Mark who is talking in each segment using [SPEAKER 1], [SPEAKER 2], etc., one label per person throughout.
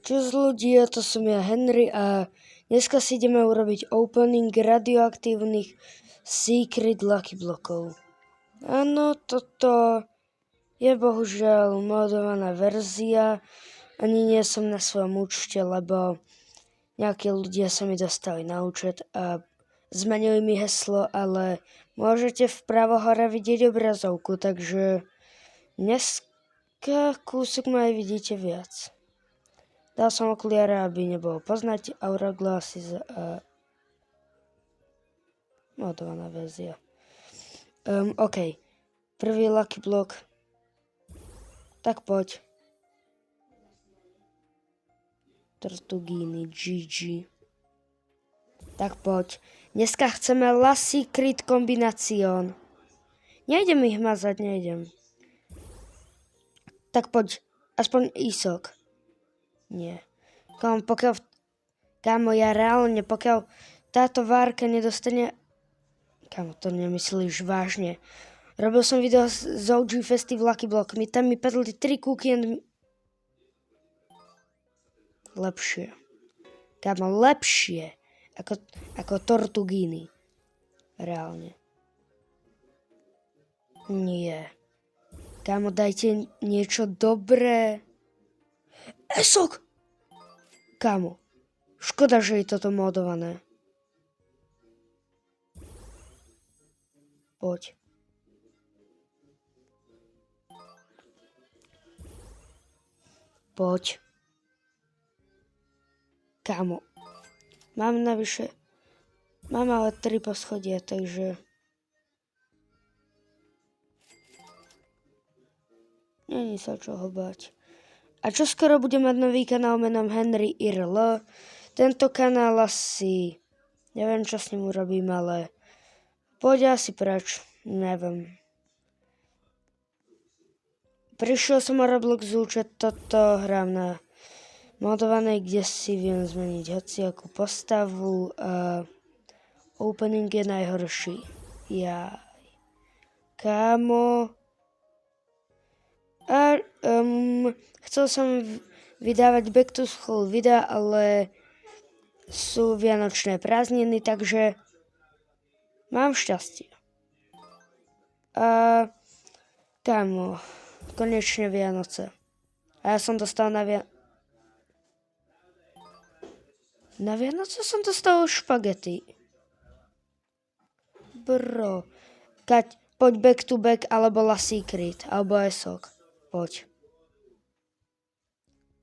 [SPEAKER 1] Čus ľudia, to som ja Henry a dneska si ideme urobiť opening radioaktívnych Secret Lucky blokov. Áno, toto je bohužiaľ modovaná verzia, ani nie som na svojom účte, lebo nejakí ľudia sa mi dostali na účet a zmenili mi heslo, ale môžete vpravo hore vidieť obrazovku, takže dneska kúsok ma aj vidíte viac. Dal som okuliare, aby nebolo poznať Aura Glasses a modovaná verzia. OK. Prvý Lucky Block. Tak poď. Tortugini, GG. Tak poď. Dneska chceme La Secret Combination. Nejdem ich mazať, nejdem. Tak poď. Aspoň Isok. Nie. Kámo, ja reálne, pokiaľ táto várka nedostane... Kámo, to nemyslíš vážne. Robil som video z OG Festy v Lucky Block. Tam mi padli 3 cookie and... Lepšie. Kámo, lepšie. Ako Tortugini. Reálne. Nie. Kámo, dajte niečo dobré. Esok! Kámo, škoda, že je toto modované. Poď. Poď. Kámo, mám navyše... Mám ale 3 poschodia, takže... Není sa čoho bať. A čo skoro bude mať nový kanál menom Henry IRL. Tento kanál asi... Neviem, čo s ním urobím, ale... Poď asi preč. Neviem. Prišiel som o Roblox účet, toto hrám na modovanej, kde si viem zmeniť hociakú postavu a... Opening je najhorší. Jaj. Kámo... A chcel som vydávať Back to School videa, ale sú vianočné prázdniny, takže mám šťastie. A kámo, konečne Vianoce. A ja som dostal na Vianoce som dostal špagety. Bro, poď Back to Back, alebo La Secret, alebo Esok. Poď.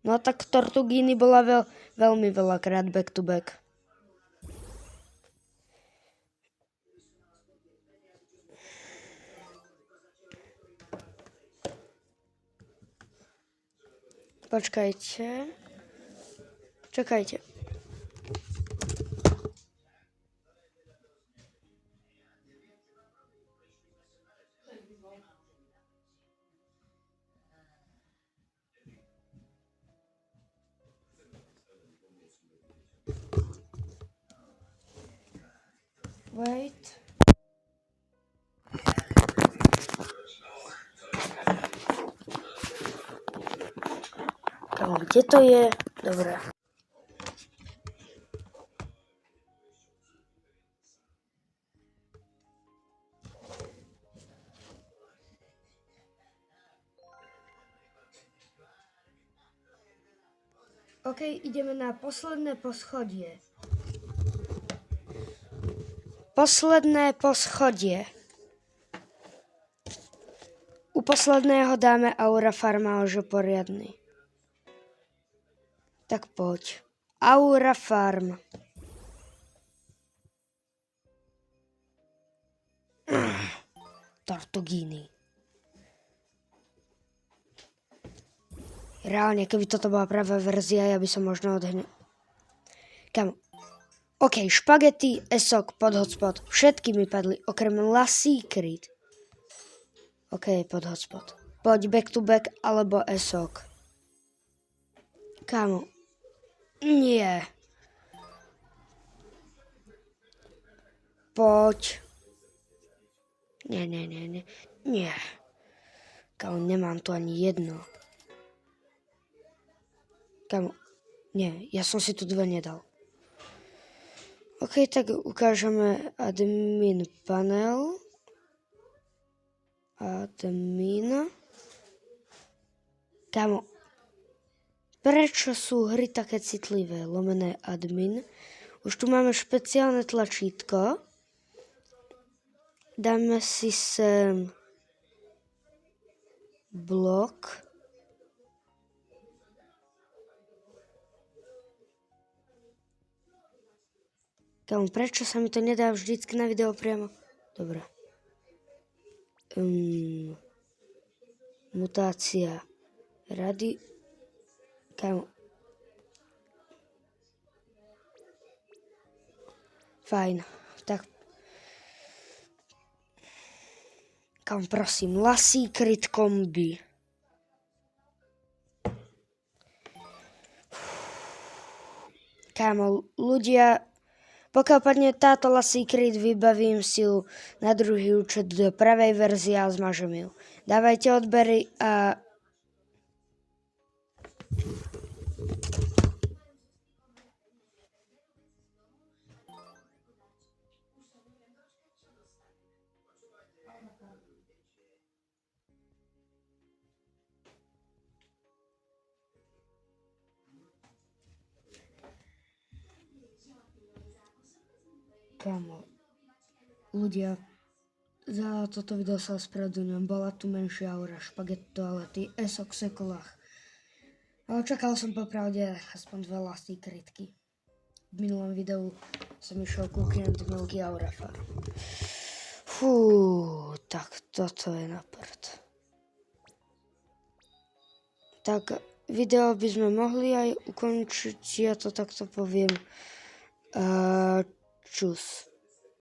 [SPEAKER 1] No tak Tortugini bola veľmi veľakrát back to back. Počkajte. Čakajte. Wait. Kámo, kde to je? Dobre. OK, ideme na posledné poschodie. Posledné poschodie. U posledného dáme Aura Farma, že poriadny. Tak poď. Aura Farm. Tortugini. Reálne, keby toto bola pravá verzia, ja by som možno Kam? OK, špagety, Esok, pod hotspot. Všetky mi padli, okrem La Secret. OK, pod hotspot. Poď Back to Back, alebo Esok. Kámo. Nie. Poď. Nie. Kámo, nemám tu ani jedno. Kámo, Nie, ja som si tu 2 nedal. OK, tak ukážeme admin panel. Admin. Kámo, prečo sú hry také citlivé? Lomené admin. Už tu máme špeciálne tlačítko. Dáme si sem blok. Kámo, prečo sa mi to nedá vždycky na video priamo? Dobre. Mutácia. Kámo. Fajn. Tak. Kámo, prosím. Secret kombi. Kámo, ľudia, pokiaľ padne táto Secret, vybavím si ju na druhý účet do pravej verzie a zmažem ju. Dávajte odbery a... Kámo, ľudia, za toto video sa ospravedlňujem, bola tu menšia aura, špagetto, ale ty esoksekolách. Ale čakal som popravde aspoň 2 secretky. V minulom videu som išiel ku klientu Milky Aura Farm. Fú, tak toto je na prd. Tak video by sme mohli aj ukončiť, ja to takto poviem. Čus.